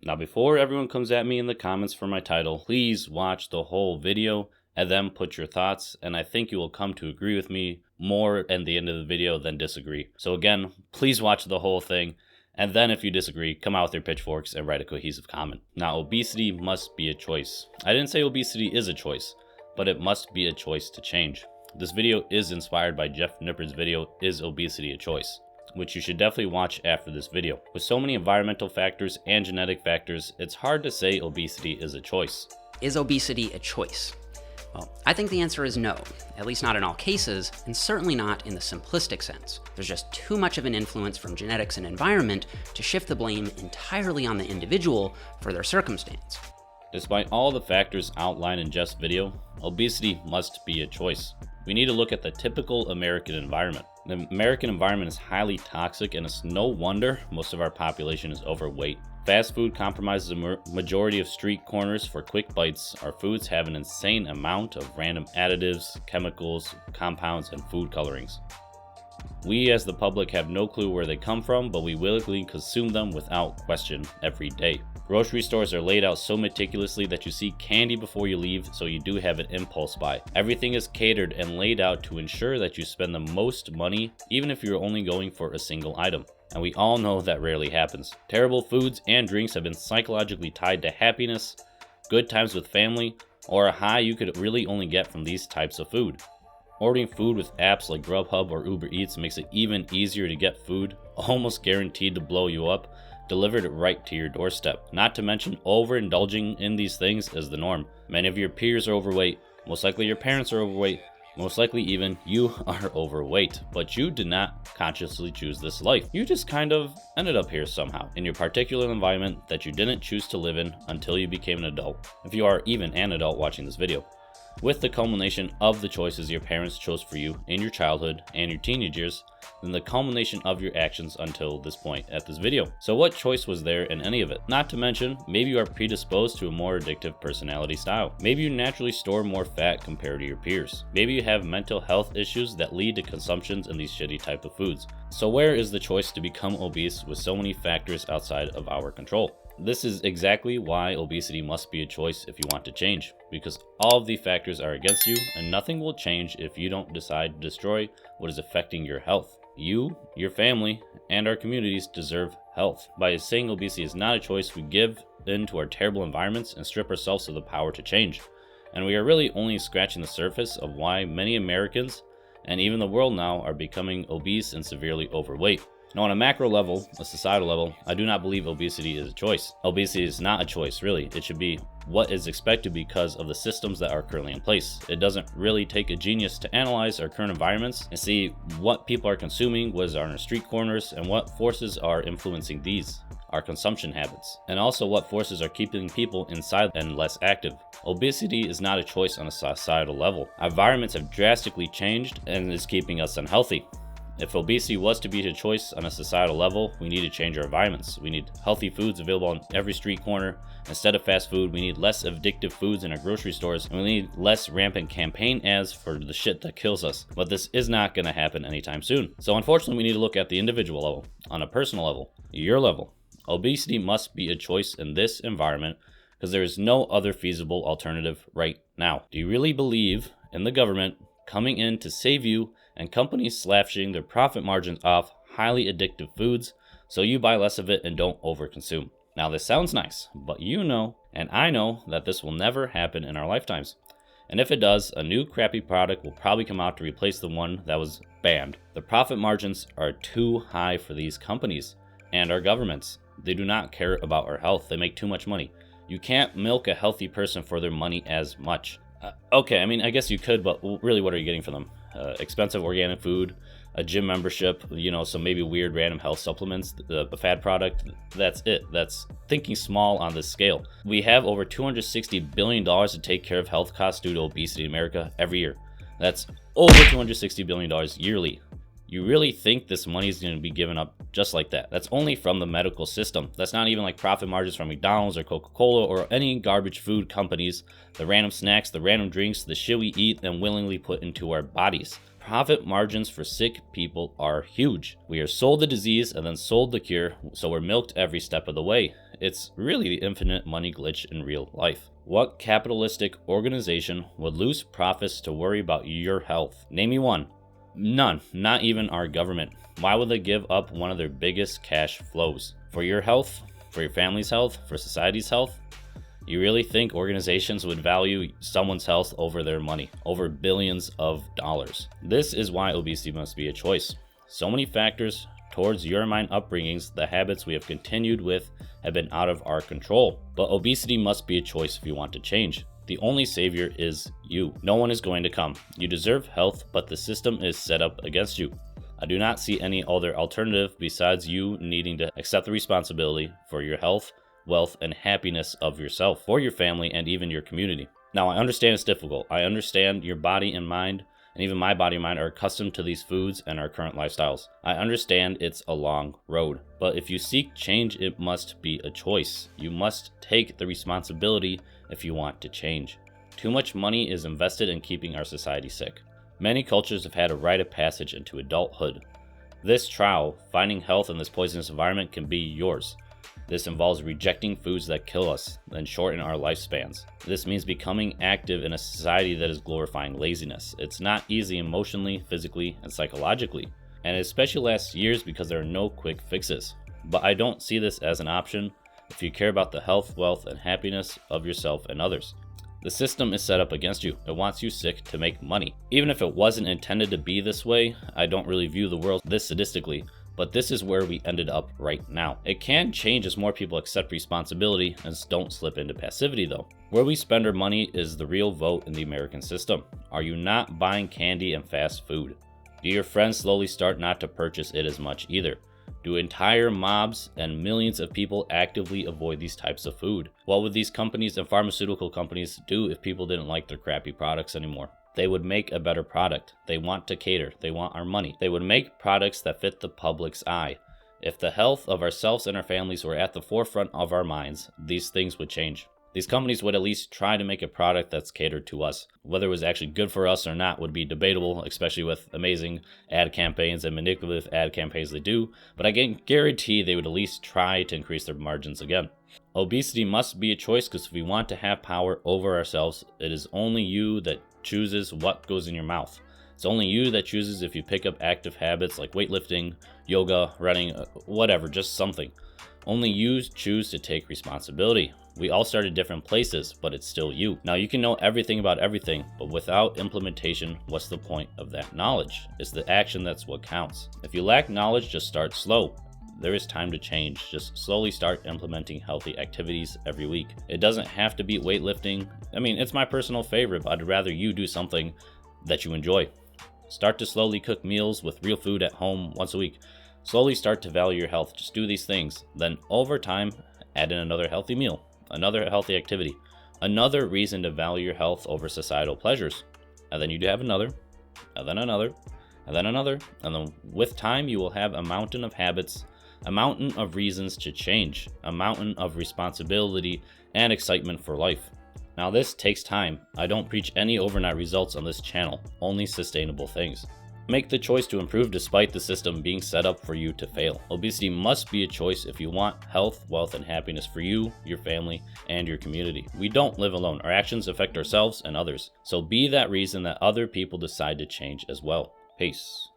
Now before everyone comes at me in the comments for my title, please watch the whole video and then put your thoughts, and I think you will come to agree with me more at the end of the video than disagree. So again, please watch the whole thing, and then if you disagree, come out with your pitchforks and write a cohesive comment. Now, obesity must be a choice. I didn't say obesity is a choice, but it must be a choice to change. This video is inspired by Jeff Nippard's video, Is Obesity a Choice?, which you should definitely watch after this video. With so many environmental factors and genetic factors, it's hard to say obesity is a choice. Is obesity a choice? Well, I think the answer is no, at least not in all cases, and certainly not in the simplistic sense. There's just too much of an influence from genetics and environment to shift the blame entirely on the individual for their circumstance. Despite all the factors outlined in Jeff's video, obesity must be a choice. We need to look at the typical American environment. The American environment is highly toxic, and it's no wonder most of our population is overweight. Fast food compromises a majority of street corners for quick bites. Our foods have an insane amount of random additives, chemicals, compounds, and food colorings. We as the public have no clue where they come from, but we willingly consume them without question every day. Grocery stores are laid out so meticulously that you see candy before you leave, so you do have an impulse buy. Everything is catered and laid out to ensure that you spend the most money, even if you're only going for a single item. And we all know that rarely happens. Terrible foods and drinks have been psychologically tied to happiness, good times with family, or a high you could really only get from these types of food. Ordering food with apps like Grubhub or Uber Eats makes it even easier to get food, almost guaranteed to blow you up, delivered right to your doorstep. Not to mention, overindulging in these things is the norm. Many of your peers are overweight, most likely your parents are overweight, most likely even you are overweight, but you did not consciously choose this life. You just kind of ended up here somehow, in your particular environment that you didn't choose to live in until you became an adult, if you are even an adult watching this video. With the culmination of the choices your parents chose for you in your childhood and your teenage years, then the culmination of your actions until this point at this video. So what choice was there in any of it? Not to mention, maybe you are predisposed to a more addictive personality style. Maybe you naturally store more fat compared to your peers. Maybe you have mental health issues that lead to consumptions in these shitty type of foods. So where is the choice to become obese with so many factors outside of our control? This is exactly why obesity must be a choice if you want to change, because all of the factors are against you and nothing will change if you don't decide to destroy what is affecting your health. You, your family, and our communities deserve health. By saying obesity is not a choice, we give in to our terrible environments and strip ourselves of the power to change. And we are really only scratching the surface of why many Americans and even the world now are becoming obese and severely overweight. Now, on a macro level, a societal level, I do not believe obesity is a choice. Obesity is not a choice, really. It should be what is expected because of the systems that are currently in place. It doesn't really take a genius to analyze our current environments and see what people are consuming, what is on our street corners, and what forces are influencing these, our consumption habits, and also what forces are keeping people inside and less active. Obesity is not a choice on a societal level. Our environments have drastically changed and is keeping us unhealthy. If obesity was to be a choice on a societal level, we need to change our environments. We need healthy foods available on every street corner. Instead of fast food, we need less addictive foods in our grocery stores, and we need less rampant campaign ads for the shit that kills us. But this is not going to happen anytime soon. So unfortunately, we need to look at the individual level, on a personal level, your level. Obesity must be a choice in this environment because there is no other feasible alternative right now. Do you really believe in the government coming in to save you and companies slashing their profit margins off highly addictive foods so you buy less of it and don't overconsume? Now this sounds nice, but you know, and I know, that this will never happen in our lifetimes. And if it does, a new crappy product will probably come out to replace the one that was banned. The profit margins are too high for these companies and our governments. They do not care about our health. They make too much money. You can't milk a healthy person for their money as much. Okay, I mean, I guess you could, but really what are you getting from them? Expensive organic food, a gym membership, some maybe weird random health supplements, the fad product. That's it. That's thinking small on this scale. We have over $260 billion to take care of health costs due to obesity in America every year. That's over $260 billion yearly. You really think this money is going to be given up just like that? That's only from the medical system. That's not even like profit margins from McDonald's or Coca-Cola or any garbage food companies, the random snacks, the random drinks, the shit we eat and willingly put into our bodies. Profit margins for sick people are huge. We are sold the disease and then sold the cure, so we're milked every step of the way. It's really the infinite money glitch in real life. What capitalistic organization would lose profits to worry about your health? Name me one. None, not even our government. Why would they give up one of their biggest cash flows? For your health? For your family's health? For society's health? You really think organizations would value someone's health over their money, over billions of dollars? This is why obesity must be a choice. So many factors towards your and mine upbringings, the habits we have continued with have been out of our control. But obesity must be a choice if you want to change. The only savior is you. No one is going to come. You deserve health, but the system is set up against you. I do not see any other alternative besides you needing to accept the responsibility for your health, wealth, and happiness of yourself, for your family, and even your community. Now, I understand it's difficult. I understand your body and mind, and even my body and mind, are accustomed to these foods and our current lifestyles. I understand it's a long road, but if you seek change, it must be a choice. You must take the responsibility if you want to change. Too much money is invested in keeping our society sick. Many cultures have had a rite of passage into adulthood. This trial, finding health in this poisonous environment, can be yours. This involves rejecting foods that kill us and shorten our lifespans. This means becoming active in a society that is glorifying laziness. It's not easy emotionally, physically, and psychologically, and it especially lasts years because there are no quick fixes. But I don't see this as an option if you care about the health, wealth, and happiness of yourself and others. The system is set up against you. It wants you sick to make money. Even if it wasn't intended to be this way, I don't really view the world this sadistically. But this is where we ended up right now. It can change as more people accept responsibility and don't slip into passivity though. Where we spend our money is the real vote in the American system. Are you not buying candy and fast food? Do your friends slowly start not to purchase it as much either? Do entire mobs and millions of people actively avoid these types of food? What would these companies and pharmaceutical companies do if people didn't like their crappy products anymore? They would make a better product. They want to cater. They want our money. They would make products that fit the public's eye. If the health of ourselves and our families were at the forefront of our minds, these things would change. These companies would at least try to make a product that's catered to us. Whether it was actually good for us or not would be debatable, especially with amazing ad campaigns and manipulative ad campaigns they do, but I can guarantee they would at least try to increase their margins again. Obesity must be a choice because if we want to have power over ourselves, it is only you that chooses what goes in your mouth. It's only you that chooses if you pick up active habits like weightlifting, yoga, running, whatever, just something. Only you choose to take responsibility. We all start at different places, but it's still you. Now you can know everything about everything, but without implementation, what's the point of that knowledge? It's the action that's what counts. If you lack knowledge, just start slow. There is time to change. Just slowly start implementing healthy activities every week. It doesn't have to be weightlifting. I mean, it's my personal favorite, but I'd rather you do something that you enjoy. Start to slowly cook meals with real food at home once a week. Slowly start to value your health. Just do these things. Then over time, add in another healthy meal, another healthy activity, another reason to value your health over societal pleasures. And then you have another, and then another, and then another. And then with time, you will have a mountain of habits, a mountain of reasons to change, a mountain of responsibility and excitement for life. Now this takes time. I don't preach any overnight results on this channel, only sustainable things. Make the choice to improve despite the system being set up for you to fail. Obesity must be a choice if you want health, wealth, and happiness for you, your family, and your community. We don't live alone. Our actions affect ourselves and others. So be that reason that other people decide to change as well. Peace.